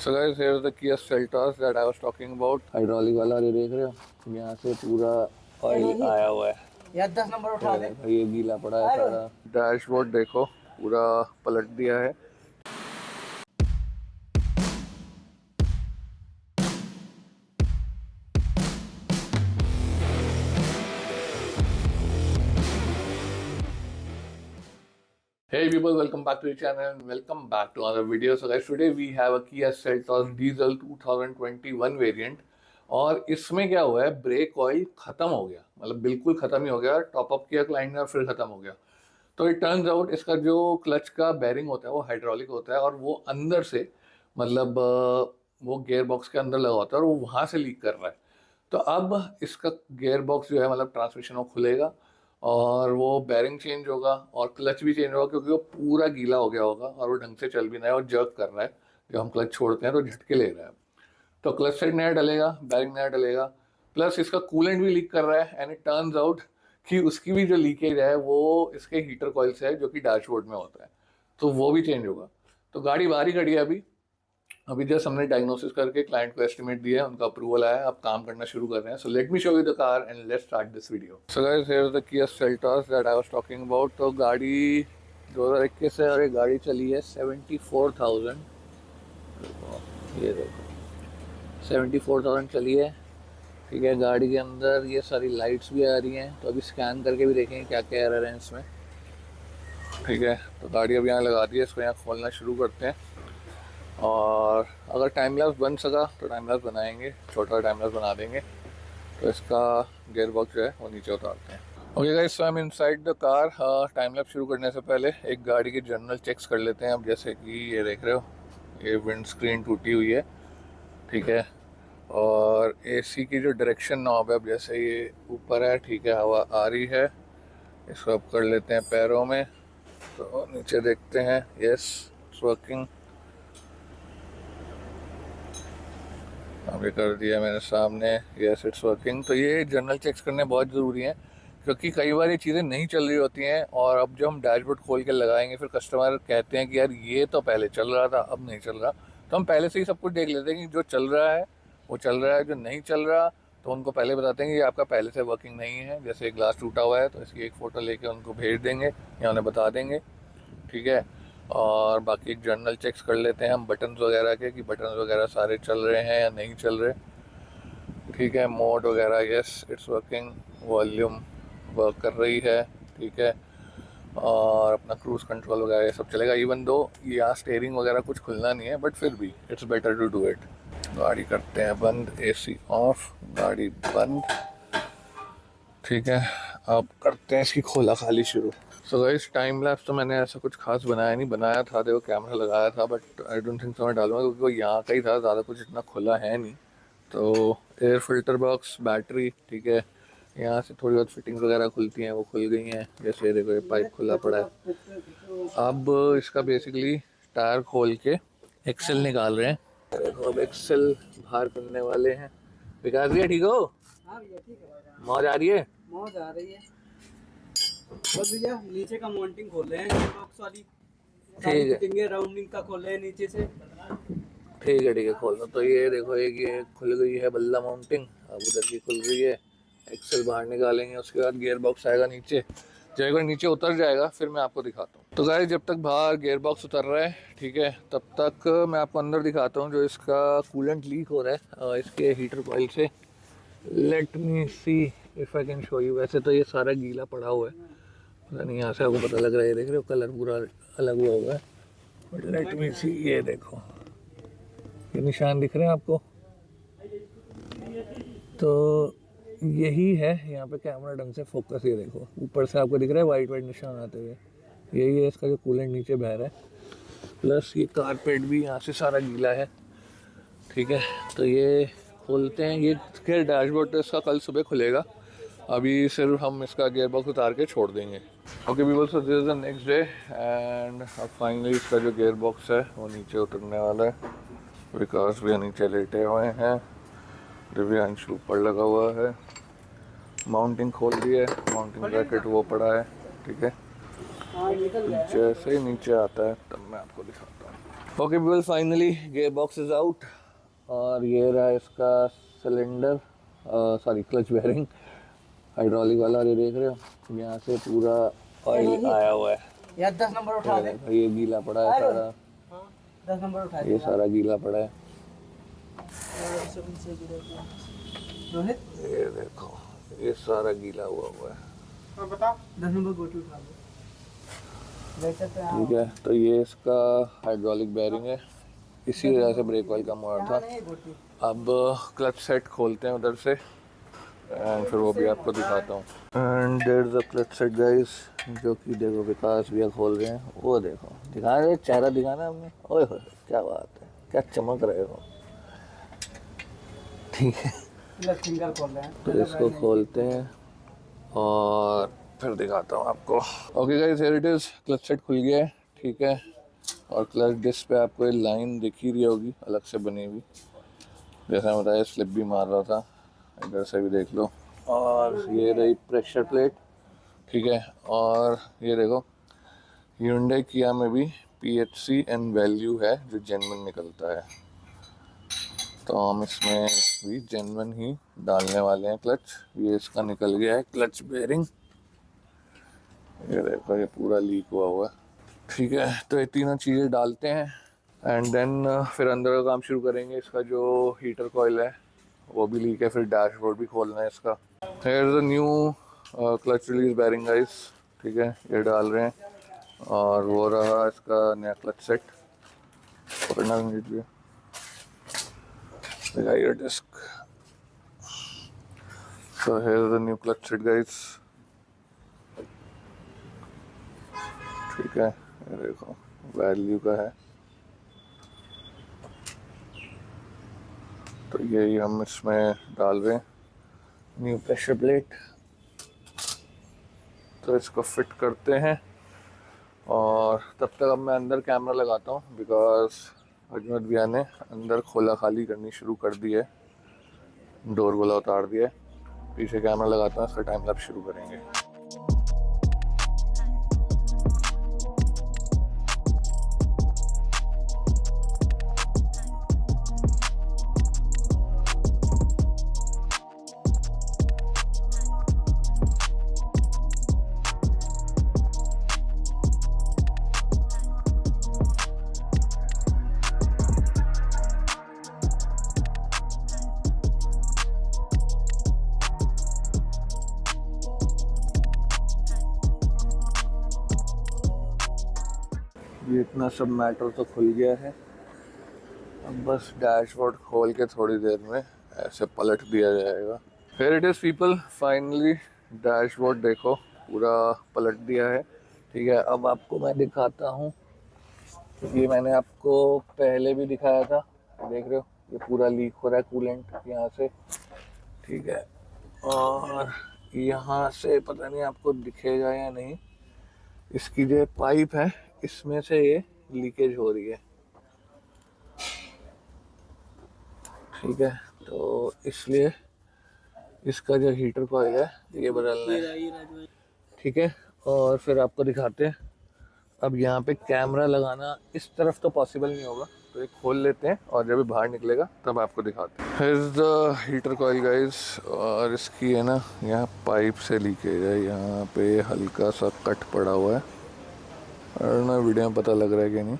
So guys, here's the Kia Seltos that I was talking about. Hydraulic वाला ये देख रहे हो, यहाँ से पूरा ऑयल आया हुआ है। यार 10 नंबर उठा दे। ये गीला पड़ा है सारा। डैशबोर्ड देखो पूरा पलट दिया है। Hey people, welcome back to the channel and welcome back to another video. So guys, today we have a Kia Seltos Diesel 2021 variant और इसमें क्या हुआ है, ब्रेक ऑयल खत्म हो गया, मतलब बिल्कुल खत्म ही हो गया। टॉपअप किया क्लाइंट ने और फिर खत्म हो गया। तो इट टर्न्स आउट इसका जो क्लच का बेरिंग होता है वो हाइड्रोलिक होता है और वो अंदर से मतलब वो गियर बॉक्स के अंदर लगा होता है और वो वहाँ से लीक कर रहा है। तो अब इसका गियर बॉक्स जो है मतलब ट्रांसमिशन वो खुलेगा और वो बेरिंग चेंज होगा और क्लच भी चेंज होगा, क्योंकि वो पूरा गीला हो गया होगा और वो ढंग से चल भी नहीं है और जर्क कर रहा है। जब हम क्लच छोड़ते हैं तो झटके ले रहा है। तो क्लच साइड नया डलेगा, बेरिंग नया डलेगा, प्लस इसका कूलेंट भी लीक कर रहा है। एंड इट टर्न्स आउट कि उसकी भी जो लीकेज है वो इसके हीटर कॉइल से है, जो कि डैशबोर्ड में होता है। तो वो भी चेंज होगा। तो गाड़ी बाहर ही खड़ी है अभी जस्ट हमने डायग्नोसिस करके क्लाइंट को एस्टिमेट दिया है, उनका अप्रूवल आया, अब काम करना शुरू कर रहे हैं। So let me show you the car and let's start this video. So guys, here is the Kia Seltos that I was talking about. तो गाड़ी 2021 है और ये गाड़ी चली है 74,000। ये देखो 74,000 चली है। ठीक है, गाड़ी के अंदर ये सारी लाइट्स भी आ रही हैं। तो अभी स्कैन करके भी देखेंगे क्या क्या एरर है इसमें। ठीक है, तो गाड़ी अभी यहाँ लगा दी है, इसको यहाँ खोलना शुरू करते हैं और अगर टाइम लैप्स बन सका तो टाइम लैप्स बनाएंगे, छोटा टाइम लैप्स बना देंगे। तो इसका गियर बॉक्स जो है वो नीचे उतारते हैं। Okay guys, so I am inside the car. Time lapse शुरू करने से पहले एक गाड़ी की जनरल चेक्स कर लेते हैं। अब जैसे कि ये देख रहे हो, ये विंड स्क्रीन टूटी हुई है। ठीक है, और एसी की जो डायरेक्शन नॉब है, अब जैसे ये ऊपर है, ठीक है, हवा आ रही है। इसको अब कर लेते हैं पैरों में, तो नीचे देखते हैं। Yes, it's working. अभी कर दिया मैंने सामने। Yes, it's working. तो ये जनरल चेक्स करने बहुत ज़रूरी हैं, क्योंकि कई बार ये चीज़ें नहीं चल रही होती हैं और अब जो हम डैशबोर्ड खोल के लगाएंगे फिर कस्टमर कहते हैं कि यार ये तो पहले चल रहा था अब नहीं चल रहा। तो हम पहले से ही सब कुछ देख लेते हैं कि जो चल रहा है वो चल रहा है, जो नहीं चल रहा तो उनको पहले बताते हैं कि ये आपका पहले से वर्किंग नहीं है। जैसे एक ग्लास टूटा हुआ है तो इसकी एक फ़ोटो लेके उनको भेज देंगे या उन्हें बता देंगे। ठीक है, और बाकी जनरल चेक्स कर लेते हैं हम बटन्स वगैरह के, कि बटन्स वगैरह सारे चल रहे हैं या नहीं चल रहे। ठीक है, मोड वगैरह yes it's working, volume work कर रही है। ठीक है, और अपना क्रूज़ कंट्रोल वगैरह ये सब चलेगा। इवन दो यहाँ स्टेयरिंग वगैरह कुछ खुलना नहीं है, बट फिर भी it's better to do it. गाड़ी करते हैं बंद, एसी ऑफ, गाड़ी बंद। ठीक है, अब करते हैं इसकी खोला खाली शुरू। सो गाइस, टाइम लैप्स तो मैंने ऐसा कुछ खास बनाया नहीं, बनाया था, देखो कैमरा लगाया था, but I don't think so मैं डालूंगा, क्योंकि वो यहाँ का ही था, ज़्यादा कुछ इतना खुला है नहीं। तो एयर फिल्टर बॉक्स, बैटरी, ठीक है, यहाँ से थोड़ी बहुत फिटिंग्स वगैरह खुलती हैं, वो खुल गई हैं। जैसे देखो ये पाइप खुला पड़ा है। अब इसका बेसिकली टायर खोल के एक्सेल निकाल रहे हैं। देखो अब एक्सेल बाहर करने वाले हैं। विकास भैया ठीक हो? हाँ भैया ठीक है। मौज आ रही है? मौज आ रही है। बस भैया नीचे का माउंटिंग खोल रहे हैं, बॉक्स वाली ठीक है, फिटिंग राउंडिंग का खोल रहे हैं नीचे से। ठीक है, ठीक है, खोल दो। तो ये देखो एक ये खुल गई है बल्ला माउंटिंग, अब उधर की खुल गई है। एक्सेल बाहर निकालेंगे, उसके बाद गियर बॉक्स आएगा नीचे। जब एक बार नीचे उतर जाएगा फिर मैं आपको दिखाता हूँ। तो गाइस, जब तक बाहर गियर बॉक्स उतर रहा है, ठीक है, तब तक मैं आपको अंदर दिखाता हूँ जो इसका कूलेंट लीक हो रहा है इसके हीटर कॉइल से। Let me see if I can show you. वैसे तो ये सारा गीला पड़ा हुआ है, पता नहीं यहाँ से आपको पता लग रहा है, ये देख रहे हो कलर पूरा अलग हुआ हुआ है। बट लेट मी सी, ये देखो ये निशान दिख रहे हैं आपको। तो यही है, यहाँ पे कैमरा ढंग से फोकस, ये देखो ऊपर से आपको दिख रहा है वाइट वाइट निशान आते हुए, यही है इसका जो कूलेंट नीचे बह रहा है। प्लस ये कारपेट भी यहाँ से सारा गीला है। ठीक है, तो ये खोलते हैं। ये खैर डैशबोर्ड तो इसका कल सुबह खुलेगा, अभी सिर्फ हम इसका गियर बॉक्स उतार के छोड़ देंगे। Okay people, so this is the next day and अब फाइनली इसका जो गियर बॉक्स है वो नीचे उतरने वाला है। विकास भी नीचे लेटे हुए हैं, दिव्यांशु ऊपर लगा हुआ है। माउंटिंग खोल दी है, माउंटिंग ब्रैकेट वो पड़ा है। ठीक है, जैसे ही नीचे आता है तब मैं आपको दिखाता हूँ। Okay people, finally gear box is out और ये रहा इसका cylinder, sorry clutch bearing hydraulic वाला। और ये देख रहे हो यहाँ से पूरा ऑयल आया हुआ है। यार 10 नंबर उठा दे। ये गीला पड़ा है सारा, 10 नंबर उठा दे। ये सारा गीला पड़ा है। रोहित ये देखो ये सारा गीला हुआ है। और बता 10 नंबर गोटी उठा दे। ठीक है, तो ये इसका हाइड्रोलिक बेयरिंग है, इसी वजह से ब्रेक ऑयल कम हो रहा था। अब क्लच सेट खोलते हैं उधर से एंड फिर वो भी आपको दिखाता हूँ। And there is a clutch set guys, जो कि देखो विकास भैया खोल रहे हैं। वो देखो दिखा रहे, चेहरा दिखाना हमने। ओए होए क्या बात है, क्या चमक रहे हो। ठीक है, फिंगर खोल रहे हैं तो इसको खोलते हैं और फिर दिखाता हूँ आपको। Okay guys, here it is, clutch set खुल गया है। ठीक है, और क्लच डिस्क पे आपको ये लाइन दिख ही रही होगी अलग से बनी हुई, जैसा मैं बताया स्लिप भी मार रहा था, इधर से भी देख लो। और ये रही प्रेशर प्लेट। ठीक है, और ये देखो Hyundai किया में भी PHC एंड वैल्यू है जो जेन्युइन निकलता है, तो हम इसमें भी जेन्युइन ही डालने वाले हैं क्लच। ये इसका निकल गया है क्लच बेयरिंग, ये देखो ये पूरा लीक हुआ है। ठीक है, तो ये तीनों चीज़ें डालते हैं एंड देन फिर अंदर का काम शुरू करेंगे। इसका जो हीटर कॉइल है वो भी लीक है, फिर डैशबोर्ड भी खोलना है इसका। Hair is a new clutch release bearing guys. ठीक है, ये डाल रहे हैं और वो रहा इसका नया क्लच सेट। पकड़ना भी दिखाइए disc. So here is a new clutch set guys. ठीक है, ये देखो वैल्यू का है, तो यही हम इसमें डाल रहे हैं न्यू प्रेशर प्लेट। तो इसको फिट करते हैं और तब तक अब मैं अंदर कैमरा लगाता हूँ, बिकॉज अजमत भैया ने अंदर खोला खाली करनी शुरू कर दी है, डोर गोला उतार दिया है। पीछे कैमरा लगाता हूँ, इसका टाइम लैप्स शुरू करेंगे। ये इतना सब मैटर तो खुल गया है, अब बस डैशबोर्ड खोल के थोड़ी देर में ऐसे पलट दिया जाएगा। फिर it is people, finally dashboard देखो पूरा पलट दिया है। ठीक है, अब आपको मैं दिखाता हूँ, ये मैंने आपको पहले भी दिखाया था, देख रहे हो ये पूरा लीक हो रहा है कूलेंट यहाँ से। ठीक है, और यहाँ से पता नहीं आपको दिखेगा या नहीं, इसकी जो पाइप है इसमें से ये लीकेज हो रही है। ठीक है, तो इसलिए इसका जो हीटर कॉइल है ये बदलना है। ठीक है, और फिर आपको दिखाते हैं। अब यहाँ पे कैमरा लगाना इस तरफ तो पॉसिबल नहीं होगा, तो ये खोल लेते हैं और जब ये बाहर निकलेगा तब आपको दिखाते हैं। Here is the heater coil guys, और इसकी है ना यहाँ पाइप से लीकेज है, यहाँ पे हल्का सा कट पड़ा हुआ है, और ना वीडियो में पता लग रहा है कि नहीं,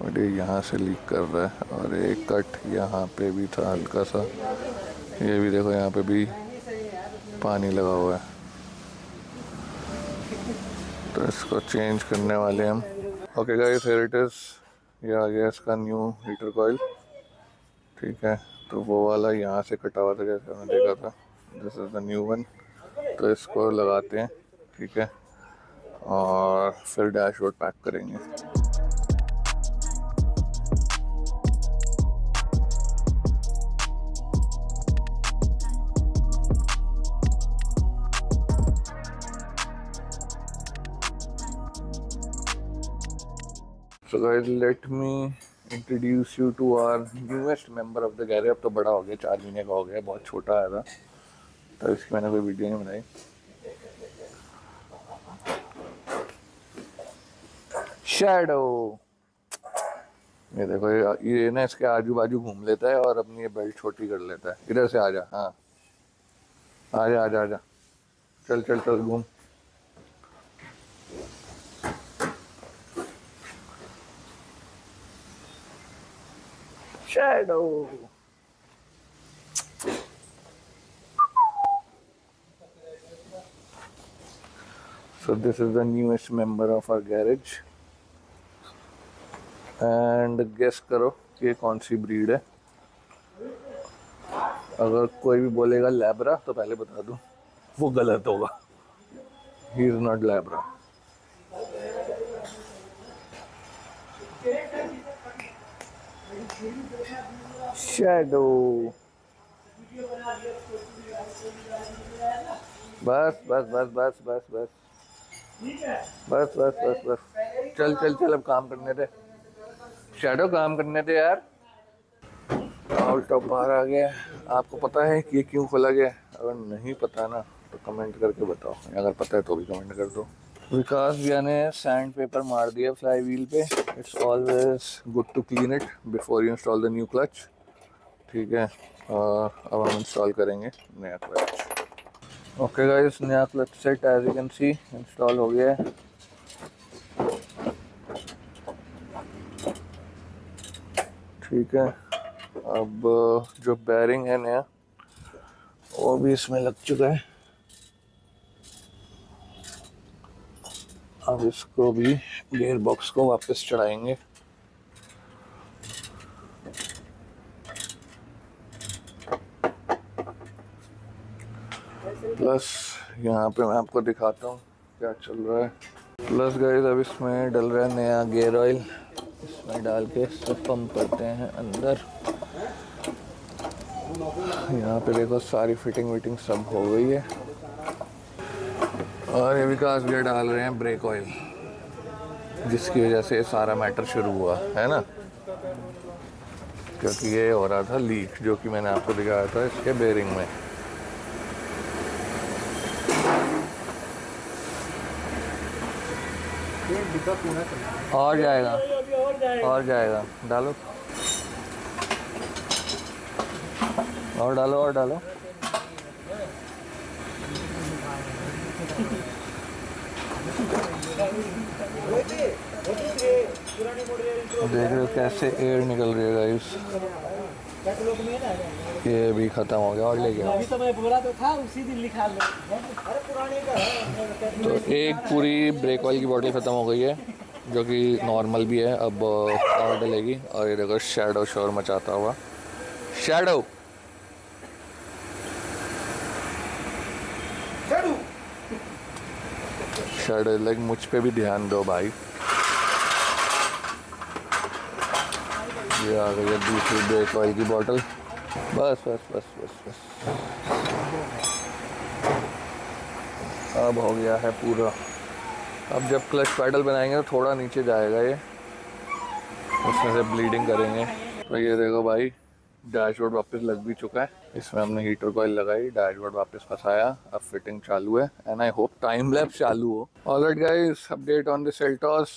बट ये यहाँ से लीक कर रहा है। और एक कट यहाँ पे भी था हल्का सा, ये भी देखो यहाँ पे भी पानी लगा हुआ है, तो इसको चेंज करने वाले हम। Okay guys, here it is, ये आ गया इसका न्यू हीटर कॉइल। ठीक है, तो वो वाला यहाँ से कटा हुआ था जैसे हमने देखा था, this is the new one. तो इसको लगाते हैं। ठीक है, और फिर डैशबोर्ड पैक करेंगे। So guys, let me introduce you to our newest member of the garage. अब तो बड़ा हो गया, 4 महीने का हो गया, बहुत छोटा आया था तो इसकी मैंने कोई वीडियो नहीं बनाई। शैडो, ये देखो, ये ना इसके आजू बाजू घूम लेता है और अपनी ये बेल्ट छोटी कर लेता है। इधर से आजा, हाँ आजा आजा आजा, चल चल चल घूम। Shadow. So this is the newest member of our garage and guess करो कि ये कौन सी ब्रीड है। अगर कोई भी बोलेगा लैब्रा तो पहले बता दूं वो गलत होगा। ही इज नॉट लैब्रा। शैडो। बस बस बस बस बस बस बस बस बस बस, चल चल चल, अब काम करने दे। शैडो काम करने दे यार। ऑल टॉप बाहर आ गया। आपको पता है कि ये क्यों खोला गया? अगर नहीं पता ना तो कमेंट करके बताओ, अगर पता है तो भी कमेंट कर दो। विकास भैया ने सैंड पेपर मार दिया फ्लाई व्हील पे। It's always good to clean it before you install the new clutch. ठीक है, अब हम इंस्टॉल करेंगे नया क्लच। ओके गाइस, नया clutch set as you can see install हो गया है। ठीक है, अब जो बैरिंग है नया वो भी इसमें लग चुका है। अब इसको भी गियर बॉक्स को वापस चढ़ाएंगे। प्लस यहाँ पे मैं आपको दिखाता हूँ क्या चल रहा है। प्लस गाइस, अब इसमें डल रहा है नया गियर ऑयल। इसमें डाल के सब पंप करते हैं अंदर। यहाँ पे देखो सारी फिटिंग विटिंग सब हो गई है। और ये विकास भैया डाल रहे हैं ब्रेक ऑयल, जिसकी वजह से सारा मैटर शुरू हुआ है ना, क्योंकि ये हो रहा था लीक, जो कि मैंने आपको दिखाया था इसके बेरिंग में। और जाएगा और जाएगा, डालो और डालो और डालो। देख रहे हो कैसे एयर निकल रही है गाइस। ये भी खत्म हो गया और ले गया। अभी तो मैं बोला तो था उसी दिन लिखा ले। तो एक पूरी ब्रेक ऑयल की बोतल ख़त्म हो गई है, जो कि नॉर्मल भी है। अब और डलेगी। और ये देखो शैडो शोर मचाता हुआ। शैडो शैडो लाइक मुझ पे भी ध्यान दो भाई। ये आ गई है दूसरी ब्रेक ऑयल की बोतल। बस बस बस बस बस, अब हो गया है पूरा। अब जब क्लच पैडल बनाएंगे तो थोड़ा नीचे जाएगा ये, उसमें से ब्लीडिंग करेंगे। तो ये देखो भाई, डैशबोर्ड वापस लग भी चुका है। इसमें हमने हीटर कॉइल लगाई, डैशबोर्ड वापस फंसाया, अब फिटिंग चालू है and I hope time lapse चालू हो। Alright guys, update on the Seltos.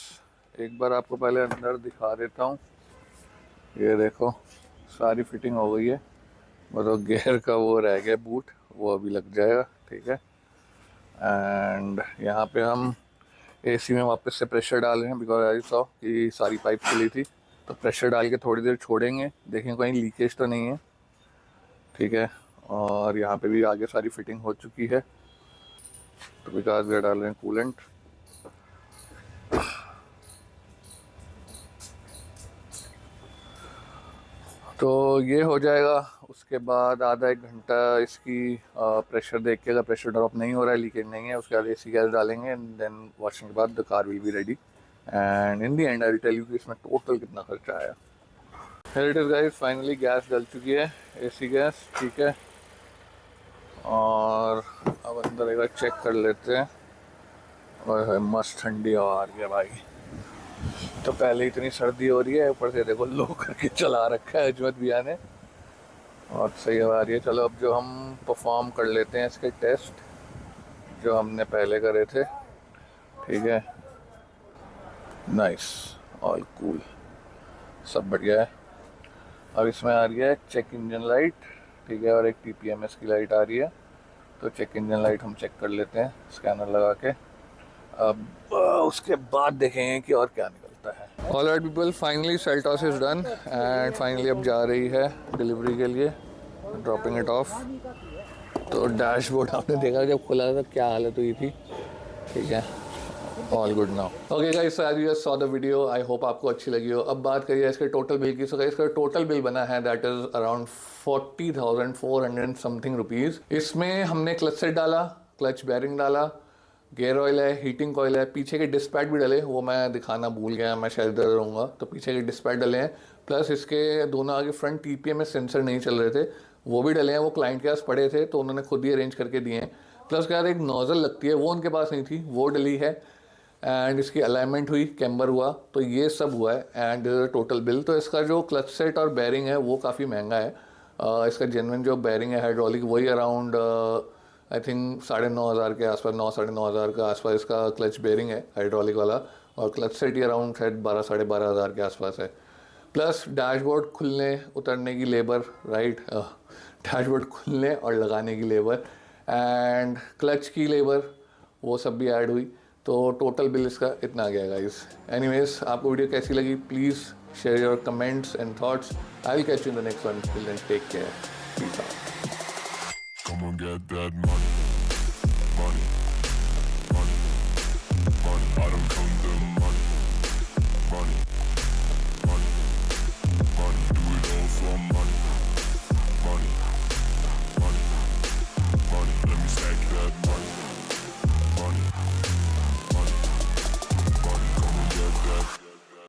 एक बार आपको पहले अंदर दिखा देता हूँ। ये देखो सारी फिटिंग हो गई है, मतलब गियर का वो रह गया बूट, वो अभी लग जाएगा। ठीक है, एंड यहाँ पे हम एसी में वापस से प्रेशर डाल रहे हैं, बिकॉज आई सॉ कि सारी पाइप खुली थी। तो प्रेशर डाल के थोड़ी देर छोड़ेंगे, देखें कहीं लीकेज तो नहीं है। ठीक है, और यहाँ पे भी आगे सारी फिटिंग हो चुकी है। तो विकास भैया डाल रहे हैं कूलेंट। तो ये हो जाएगा। उसके बाद आधा एक घंटा इसकी प्रेशर देख के, अगर प्रेशर ड्रॉप नहीं हो रहा है, लीकेज नहीं है, उसके बाद एसी गैस डालेंगे एंड देन वॉशिंग के बाद the car will be ready. And in the end I will tell you कि इसमें टोटल कितना खर्चा आया। Here it is guys, finally gas डल चुकी है, एसी गैस। ठीक है, और अब अंदर एक बार चेक कर लेते हैं। और मस्त ठंडी हवा आ रही है भाई। तो पहले इतनी सर्दी हो रही है, ऊपर से देखो लो करके चला रखा है अजमत भैया ने, और सही हवा आ रही है। चलो अब जो हम परफॉर्म कर लेते हैं इसके टेस्ट, जो हमने पहले करे थे। ठीक है, नाइस, ऑल कूल। सब बढ़िया है। अब इसमें आ रही है चेक इंजन लाइट, ठीक है, और एक TPMS की लाइट आ रही है। तो चेक इंजन लाइट हम चेक कर लेते हैं स्कैनर लगा के। अब उसके बाद देखेंगे कि और क्या निकलता है। All right people, finally Seltos is done and finally अब जा रही है डिलीवरी के लिए, ड्रॉपिंग इट ऑफ। तो डैशबोर्ड आपने देखा जब खुला था क्या हालत हुई थी, ठीक है, all good now. Okay guys, as you saw the video, I hope आपको अच्छी लगी हो। अब बात करिए इसके टोटल बिल की। सो गाइस, इसका टोटल बिल बना है that is around 40,400 something rupees. इसमें हमने क्लच सेट डाला, क्लच बेयरिंग डाला, गेयर ऑयल है, हीटिंग कॉयल है, पीछे के डिस्पैच भी डले, वो मैं दिखाना भूल गया, मैं शायद इधर रहूँगा। तो पीछे के डिस्पैच डले हैं, प्लस इसके दोनों आगे फ्रंट TPMS सेंसर नहीं चल रहे थे, वो भी डले हैं। वो क्लाइंट के पास पड़े थे तो उन्होंने खुद ही अरेंज करके दिए हैं। प्लस उसके बाद एक नोज़ल लगती है, वो उनके पास नहीं थी, वो डली है। एंड इसकी अलाइनमेंट हुई, कैम्बर हुआ, तो ये सब हुआ है एंड टोटल बिल। तो इसका जो क्लच सेट और बेयरिंग है वो काफ़ी महंगा है। इसका जेन्युइन जो बेयरिंग है हाइड्रोलिक, वही अराउंड आई थिंक 9,500 के आसपास, 9-9,500 के आसपास इसका क्लच बेयरिंग है हाइड्रोलिक वाला, और क्लच सेट ही अराउंड शायद 12-12,500 के आसपास है। प्लस डैशबोर्ड खुलने उतरने की लेबर, राइट, डैशबोर्ड खुलने और लगाने की लेबर एंड क्लच की लेबर, वो सब भी ऐड हुई। तो टोटल बिल इसका इतना आ गया गाइस। एनीवेज, आपको वीडियो कैसी लगी please share your comments and thoughts. I will catch you in the next one. Till then take care, peace out. Come on, get that money.